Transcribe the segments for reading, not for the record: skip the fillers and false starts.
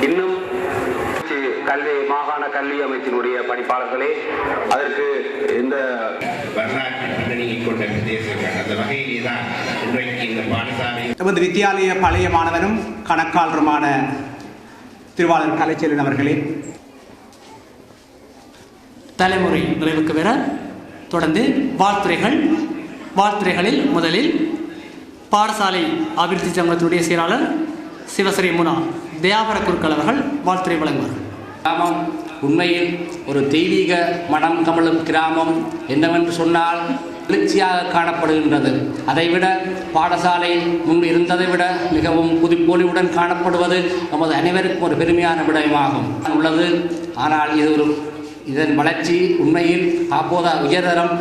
இன்னும் கல்வி மாகாண கல்வி அமைச்சினுடைய பணிப்பாளர்களே அதற்கு இந்த வரலாற்று பின்னணியை கொண்ட பிரதேசங்கள் அந்த வகையிலே தான் இன்றைக்கு இந்த பாடசாலை நமது வித்தியாலய பழைய மாணவனும் கணக்காளருமான திருவாளர் கலைச்செல்வன் அவர்களே தலைமுறை நிறைவுக்கு பெற தொடர்ந்து வாழ்த்துறைகளில் முதலில் பாடசாலை அபிவிருத்தி சங்கத்தினுடைய செயலாளர் சிவஸ்ரீ முனா தயாபர குருக்கள் அவர்கள் வாழ்த்துறை வழங்குவார்கள். கிராமம் உண்மையில் ஒரு தெய்வீக மனம் கமழும் கிராமம் என்னவென்று சொன்னால் எழுச்சியாக காணப்படுகின்றது. அதைவிட பாடசாலை முன்பு இருந்ததை விட மிகவும் புதுப்பொலிவுடன் காணப்படுவது நமது அனைவருக்கும் ஒரு பெருமையான விடயமாகும் உள்ளது. ஆனால் இதன் வளர்ச்சி உண்மையில் அப்போத உயர்தரம்.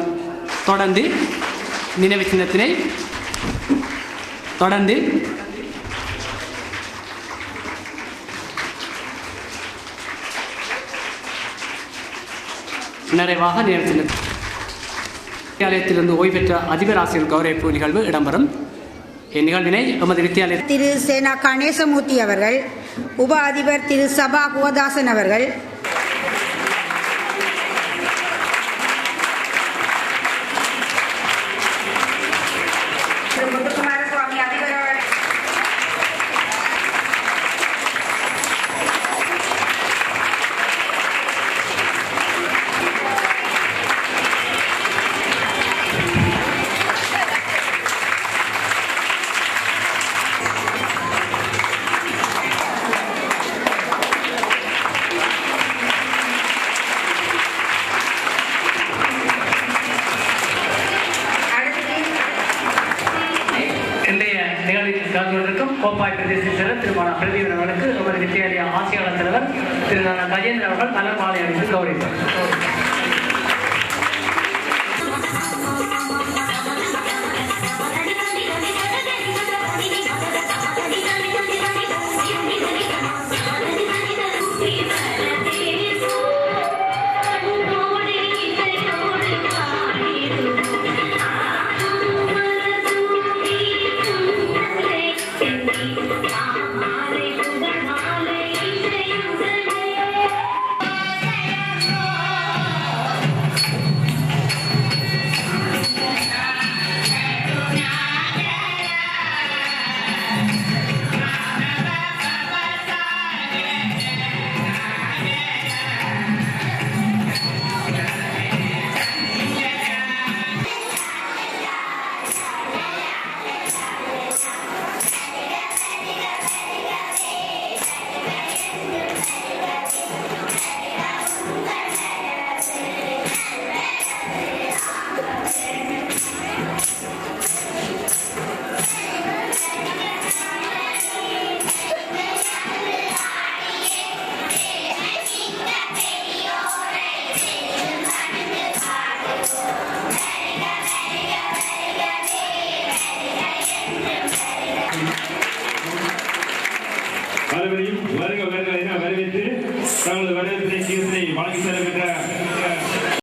தொடர்ந்து நினைவு சின்னத்தினை தொடர்ந்து நிறைவாக நினைவு சின்னத்தில் வித்தியாலயத்திலிருந்து ஓய்வு பெற்ற அதிபர் ஆசிரியர் கௌரவிப்பு நிகழ்வு இடம்பெறும். இந்நிகழ்வினை எமது வித்தியாலய திரு சேனா கணேசமூர்த்தி அவர்கள், உப அதிபர் திரு சபா குவதாசன் அவர்கள், கோப்பாய் பிரதேச செயலர் திருமண பிரதீபன் அவர்களுக்கு நமது வித்தியாலய ஆசிரியர் தலைவர் திரு கஜேந்திரன் அவர்கள் மலர் மாலை அணிந்து கௌரவிப்பார்.